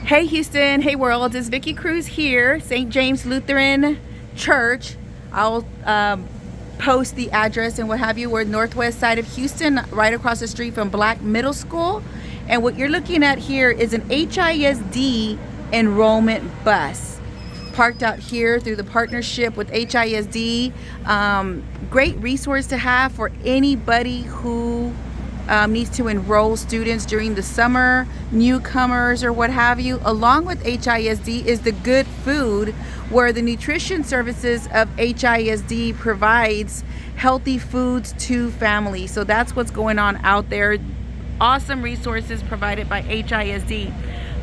Hey Houston, hey world, it's Vicky Cruz here, St. James Lutheran Church. I'll post the address and what have you. We're northwest side of Houston, right across the street from Black Middle School. And what you're looking at here is an HISD enrollment bus parked out here through the partnership with HISD. Great resource to have for anybody who needs to enroll students during the summer, newcomers or what have you. Along with HISD is the good food, where the nutrition services of HISD provides healthy foods to families. So that's what's going on out there. Awesome resources provided by HISD.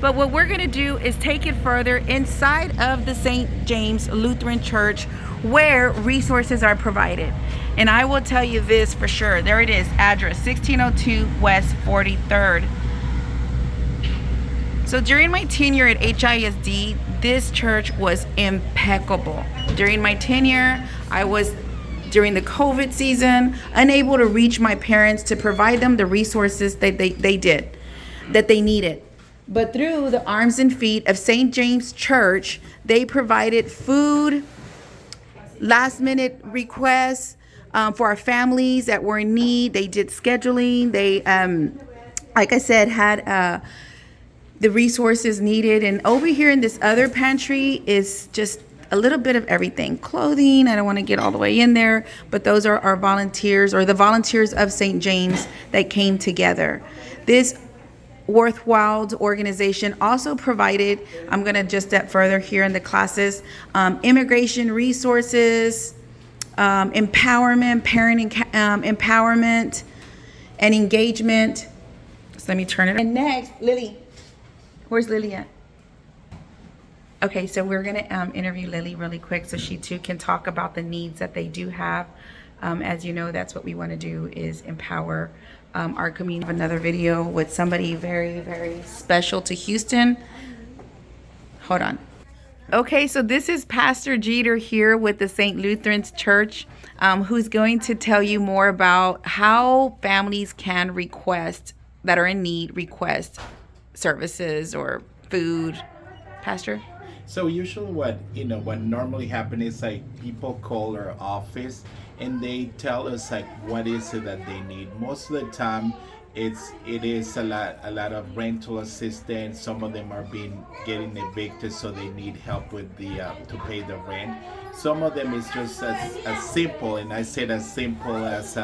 But what we're going to do is take it further inside of the St. James Lutheran Church, where resources are provided. And I will tell you this for sure. There it is, address 1602 West 43rd. So during my tenure at HISD, this church was impeccable. During my tenure, I was, during the COVID season, unable to reach my parents to provide them the resources that they needed. But through the arms and feet of St. James Church, they provided food, last minute requests for our families that were in need. They did scheduling. They, like I said, had the resources needed. And over here in this other pantry is just a little bit of everything. Clothing, I don't want to get all the way in there, but those are our volunteers, or the volunteers of St. James that came together. This worthwhile organization also provided, I'm going to just step further here in the classes, immigration resources, empowerment, parent empowerment, and engagement. So let me turn it. And next, Lily. Where's Lily at? Okay, so we're going to interview Lily really quick so she too can talk about the needs that they do have. As you know, that's what we want to do, is empower our community. Another video with somebody very, very special to Houston. Hold on. Okay, so this is Pastor Jeter here with the St. Lutheran's Church, who's going to tell you more about how families can request, that are in need, request services or food. Pastor? So usually what normally happens is like people call our office and they tell us like what is it that they need. Most of the time it is a lot of rental assistance. Some of them are getting evicted, so they need help with the to pay the rent. Some of them is just as simple, and I said as simple as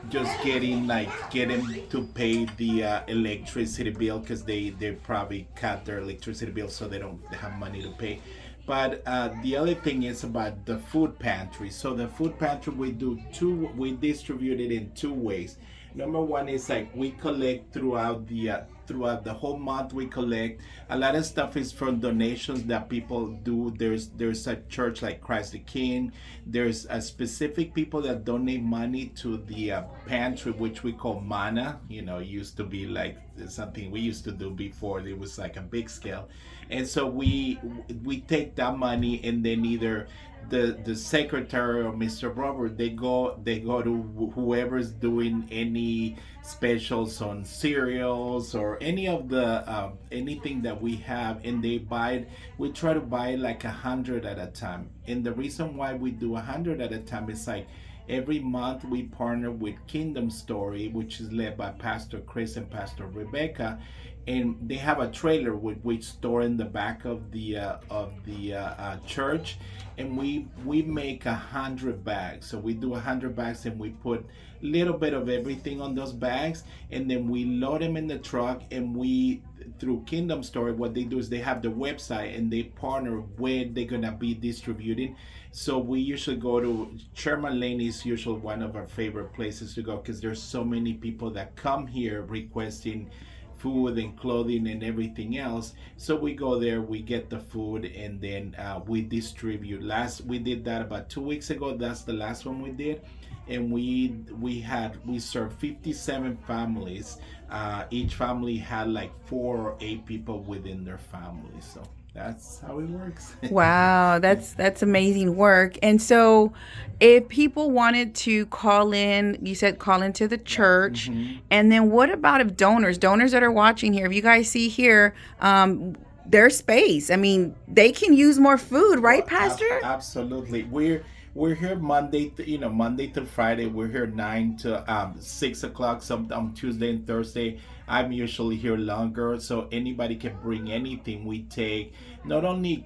just getting to pay the electricity bill, because they probably cut their electricity bill so they don't have money to pay. But the other thing is about the food pantry. So the food pantry, we distribute it in two ways. Number one is like we collect throughout the whole month. We collect a lot of stuff is from donations that people do. There's a church like Christ the King. There's a specific people that donate money to the pantry, which we call Mana. It used to be like something we used to do before it was like a big scale. And so we take that money, and then either the secretary or Mr. Robert, they go to whoever's doing any specials on cereals or any of the anything that we have, and they buy it. We try to buy like 100 at a time, and the reason why we do 100 at a time is like every month we partner with Kingdom Story, which is led by Pastor Chris and Pastor Rebecca, and they have a trailer with which store in the back of the church, and we make 100 bags. So we do 100 bags, and we put a little bit of everything on those bags, and then we load them in the truck. And we, through Kingdom Story, what they do is they have the website, and they partner where they're gonna be distributing. So we usually go to Sherman Lane, is usually one of our favorite places to go, because there's so many people that come here requesting food and clothing and everything else. So we go there, we get the food, and then we distribute. We did that about 2 weeks ago. That's the last one we did, and we served 57 families. Each family had like 4 or 8 people within their family. So that's how it works. Wow, that's amazing work. And so if people wanted to call in, you said call into the church. And then what about if donors that are watching here, if you guys see here, their space. I mean, they can use more food, right, Well, Pastor? absolutely. We're here Monday, Monday to Friday. We're here 9 to 6 o'clock. Some on Tuesday and Thursday. I'm usually here longer, so anybody can bring anything. We take not only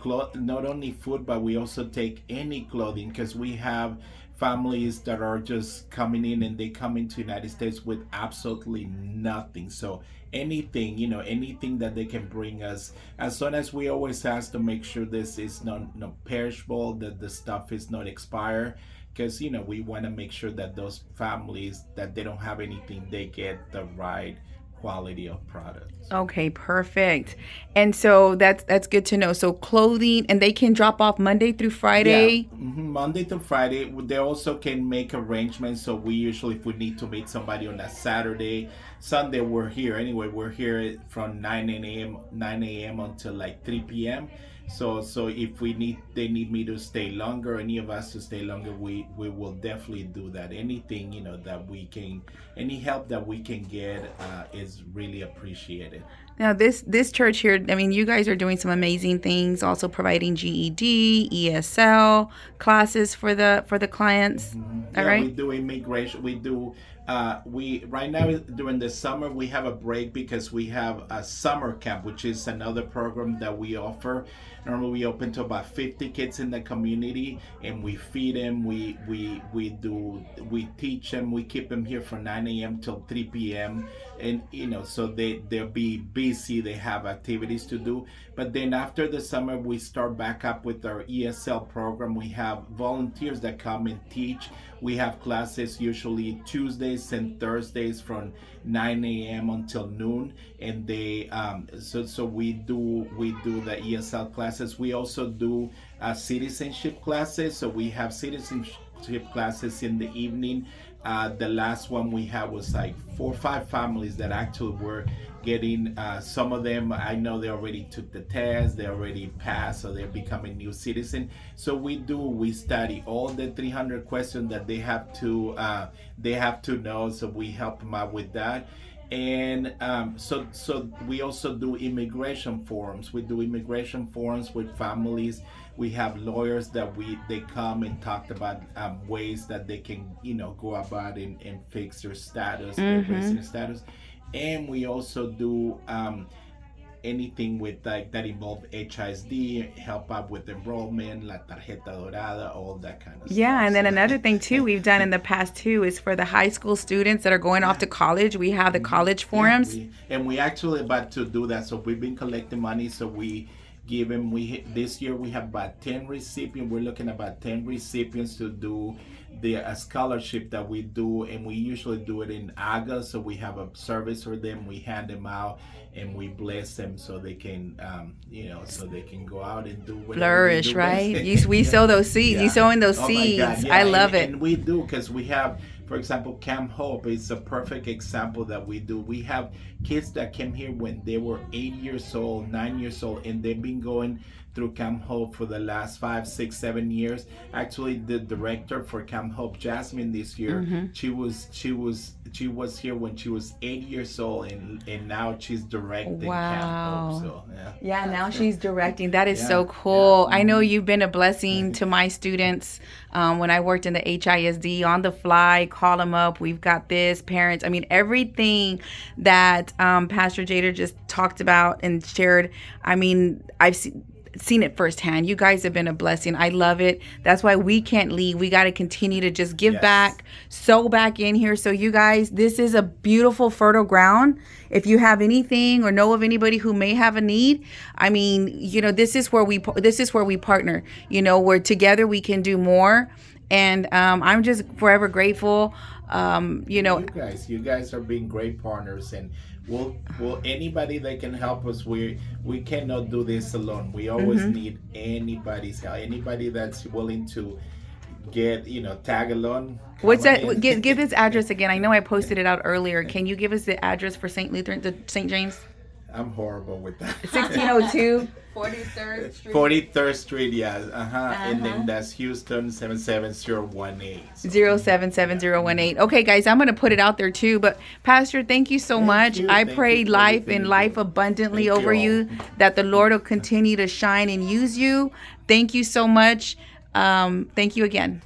food, but we also take any clothing because we have families that are just coming in and they come into United States with absolutely nothing. So anything, anything that they can bring us, as long as we always ask to make sure this is not perishable, that the stuff is not expired, because we want to make sure that those families that they don't have anything, they get the right quality of products. Okay, perfect. And so that's good to know. So clothing, and they can drop off Monday through Yeah, Friday. Monday to Friday. They also can make arrangements. So we usually, if we need to meet somebody on a Saturday, Sunday, we're here anyway. We're here from 9 a.m. until like 3 p.m. So if they need me to stay longer, any of us to stay longer, we will definitely do that. Anything that we can, any help that we can get is really appreciated. Now this church here, I mean, you guys are doing some amazing things, also providing GED, ESL classes for the clients. All Yeah, we right? do immigration. We do. We right now during the summer we have a break because we have a summer camp, which is another program that we offer. Normally we open to about 50 kids in the community, and we feed them. We teach them. We keep them here from 9 a.m. till 3 p.m. And so they'll be busy. They have activities to do. But then after the summer, we start back up with our ESL program. We have volunteers that come and teach. We have classes usually Tuesdays and Thursdays from 9 a.m. until noon, and they so we do the ESL classes. We also do citizenship classes. So we have citizenship classes in the evening. The last one we had was like 4 or 5 families that actually were getting, some of them I know they already took the test, they already passed, so they're becoming new citizen. So we study all the 300 questions that they have to know, so we help them out with that. And so we also do immigration forums. We do immigration forums with families. We have lawyers that they come and talk about ways that they can go about and fix their status, their resident status. And we also do anything with like that involve HISD, help out with enrollment, la tarjeta dorada, all that kind of Yeah, stuff. and then So another thing too we've done in the past too is for the high school students that are going off yeah. to college, we have the college Yeah, forums. we actually about to do that. So we've been collecting money. So we give them. This year we have about 10 recipients. We're looking at about 10 recipients to do the scholarship that we do, and we usually do it in August. So we have a service for them. We hand them out and we bless them so they can, so they can go out and do whatever they Flourish, do best. right? We Yeah, sow those seeds. You yeah. sow in those Oh my God, seeds. yeah, I and love it. and we do because we have, for example, Camp Hope is a perfect example that we do. We have kids that came here when they were 8 years old, 9 years old, and they've been going through Camp Hope for the last 5, 6, 7 years. Actually, the director for Camp Hope, Jasmine, this year, she was here when she was 8 years old, and now she's directing Camp Hope. Wow. So yeah, Yeah, now she's directing. That is yeah, so yeah. cool. I know you've been a blessing to my students. When I worked in the HISD, on the fly, call them up. We've got this, parents. I mean, everything that Pastor Jader just talked about and shared. I mean, I've seen it firsthand. You guys have been a blessing. I love it. That's why we can't leave. We got to continue to just give Yes. back, sow back in here. So you guys, this is a beautiful fertile ground. If you have anything or know of anybody who may have a need, I mean, this is where we partner. Where together we can do more. And I'm just forever grateful. You guys are being great partners, and will anybody that can help us. We cannot do this alone. We always need anybody's help. Anybody that's willing to get tag along. What's Come that? on in. Give this address again. I know I posted it out earlier. Can you give us the address for St. Lutheran, the St. James? I'm horrible with that. 1602. 43rd Street. 43rd Street, yeah. And then that's Houston 77018. 0777018. Okay, guys, I'm going to put it out there too. But Pastor, thank you so much. you. I Thank pray you for life everything and you life do. abundantly Thank you over all. you, that the Lord will continue to shine and use you. Thank you so much. Thank you again.